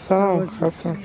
سلام خسته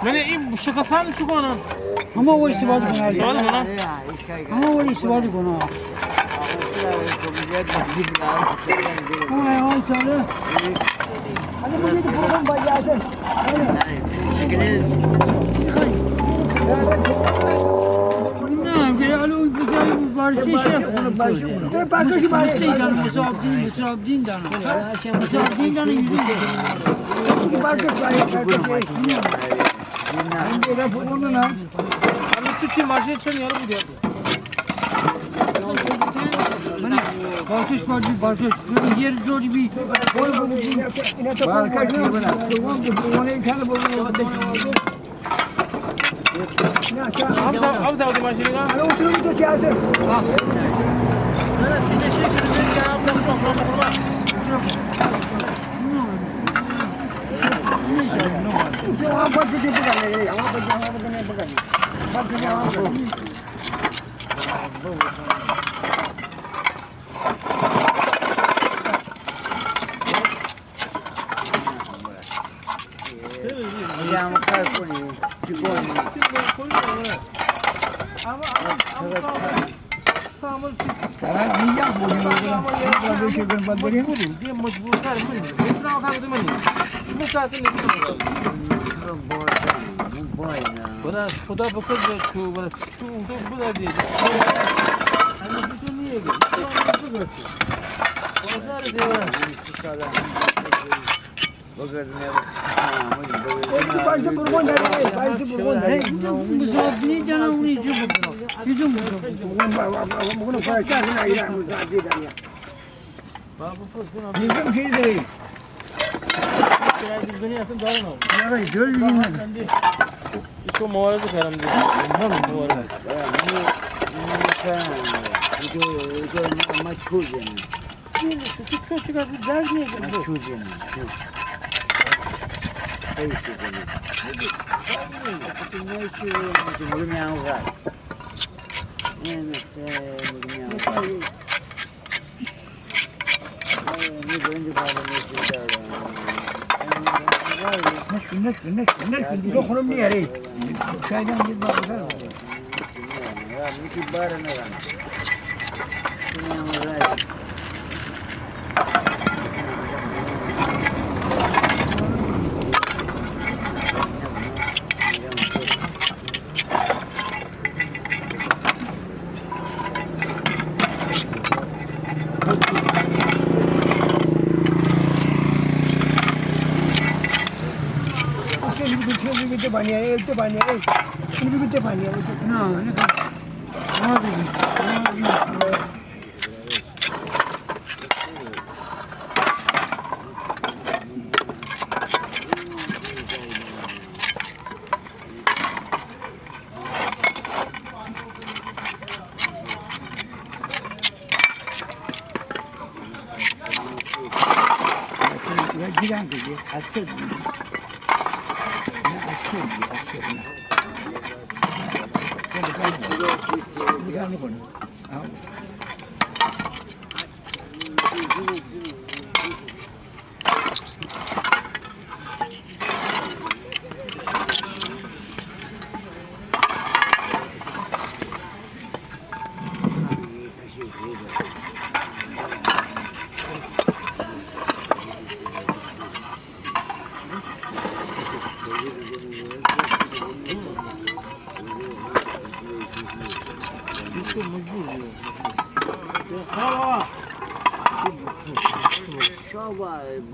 من این شکستن چی کنم؟ همه ولی استفاده کنم. استفاده کنم؟ همه ولی استفاده کنم. آه ساله. Hadi bu yedi program bayağı. Ne böyle alo güzel bir barış şey yapıyor. Bakışı bari. Musabdin dana. Musabdin dana yüzü. Bakışı bari. Ben de bunu lan. আমি কিছু মাসে ছেড়ে আর বুঝে Hani barış var bir barış. Böyle yer zor bir. Barkaç mı bana? Onu imkanı buldum. Hamza hadi maşine. Ana oturumu da gelsin. Ama bakıcı bu kadar. Ama bakıcı ne bu kadar. Bakıcı ama. Andiamo a fare con i ciconi. Niye bu şey ben bandırayım mı? diye mecbur kalmayın. Mesela bakın değil mi? Mesela sen ne diyorsun? Non puoi, no. Bana foda bakır ve şu bana şu bu da değil. Hani bütün niye gel? Bu da. Pazar diyor. Bakın ne Oldu başta burgon nerede? Başta burgon nerede? Musabdin dana onu yüzü bu. Yüzü bu. Bunu paylaşacağız ayıran müsaade ya. Bizim şey değil. Biraz dünyasın daha ne oldu? Nereye görüyorsun? İşte muharebe karam diyor. Ondan muharebe. Ido ma chiudono. Şu çocuk abi ders niye Ma geldi? chiudono. Poi chiudono. Noi ci vogliamo fare. Vogliamo fare. Mi prendi Ne dokunum bir yere. Çaydan bir bakar. mi bare ne var? Vogliamo fare. Şimdi bir baniye, evde baniye. Şimdi bir baniye. Ne? Ne yapayım? Ya giren kızı, açıyor.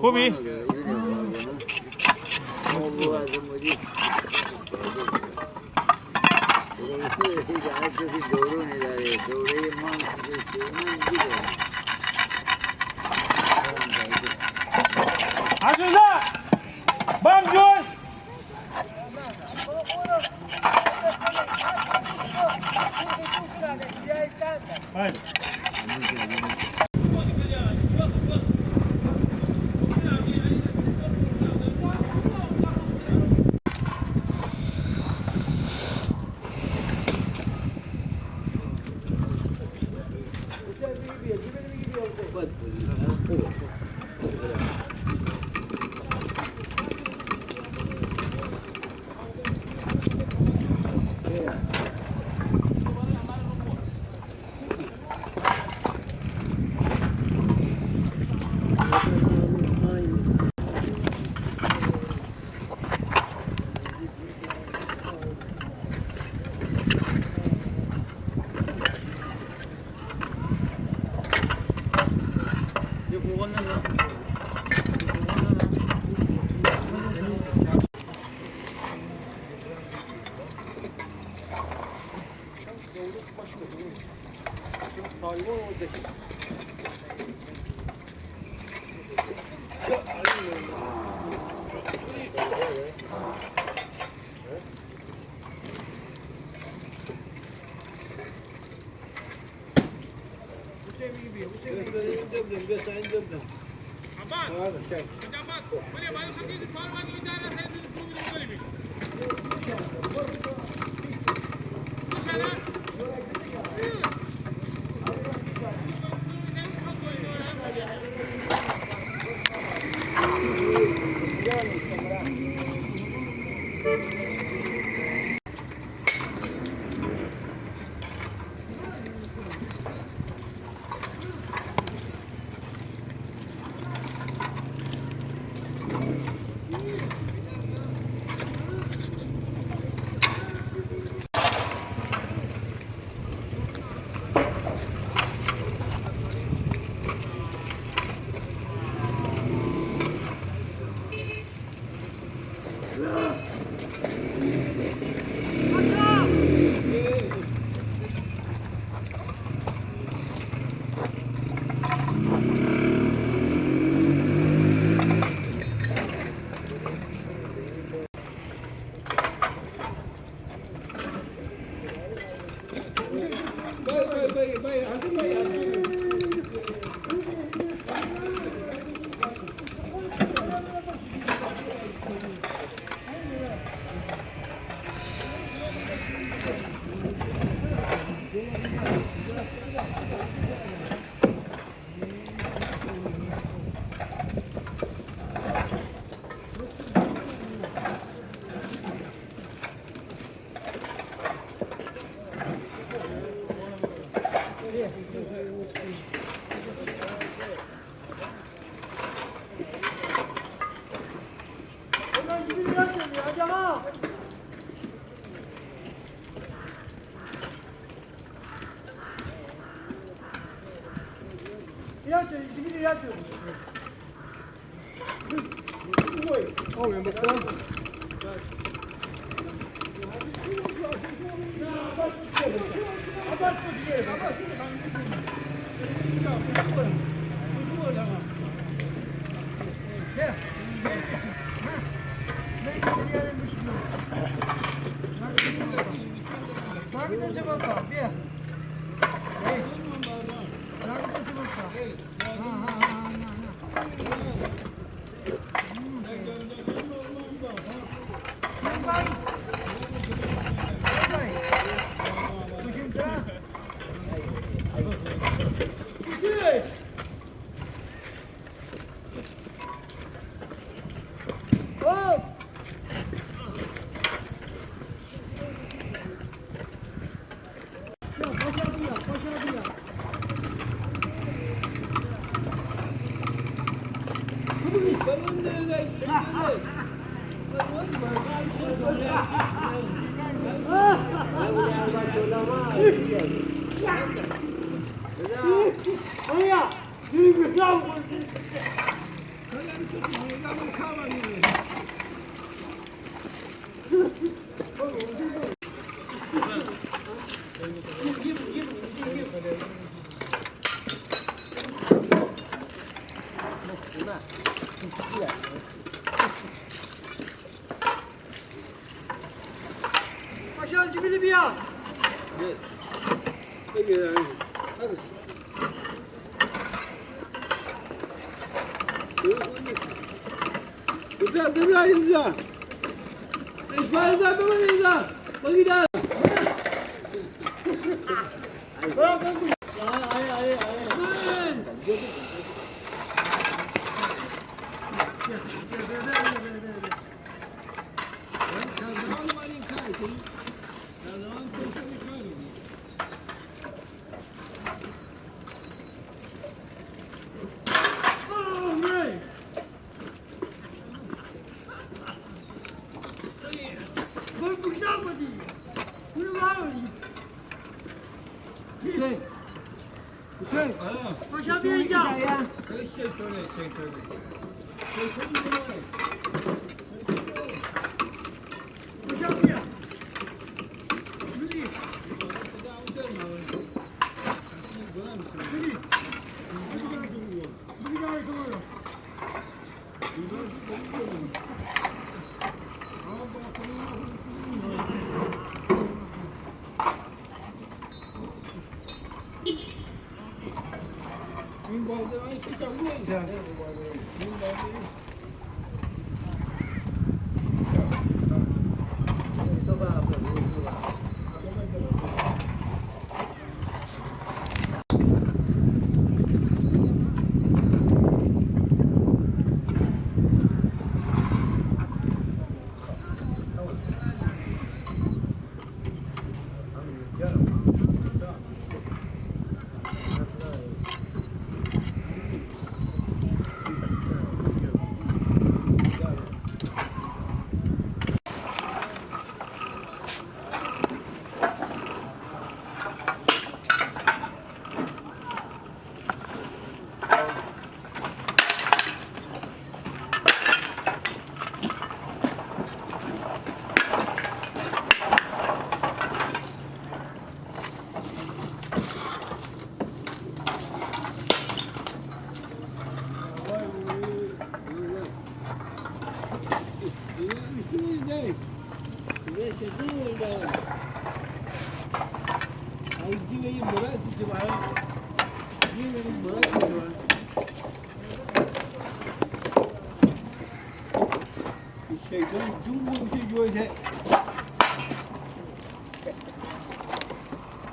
Kobi. Açılsa! Bam Joy! Haydi.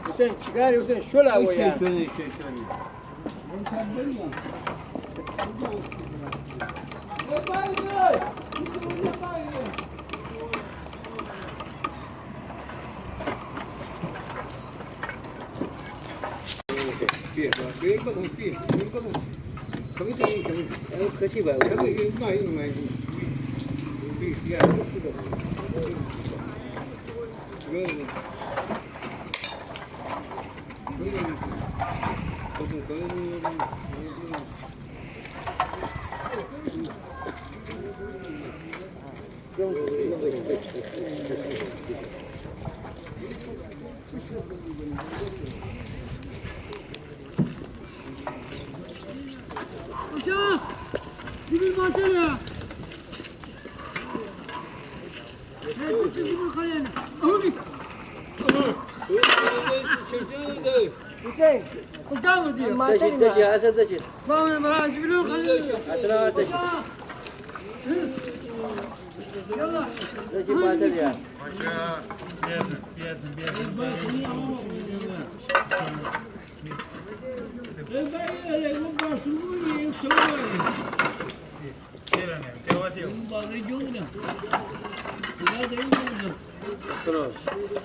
Hüseyin çıkar Hüseyin şöyle o ya. कशी bye Hocam! Gümül bahçeli ya! Evet, gümül kalene. Ahmet! Hüseyin. Hocam mı diyor? Materi mi? Bana bana gümül kalene. Yallah!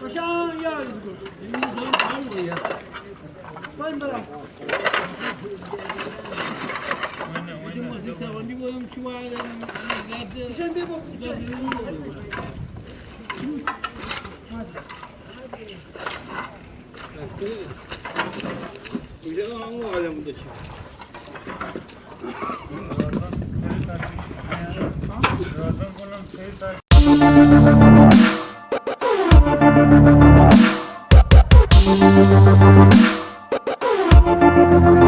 Hocam ya! Ben bana. Sen bir bak. Thank you.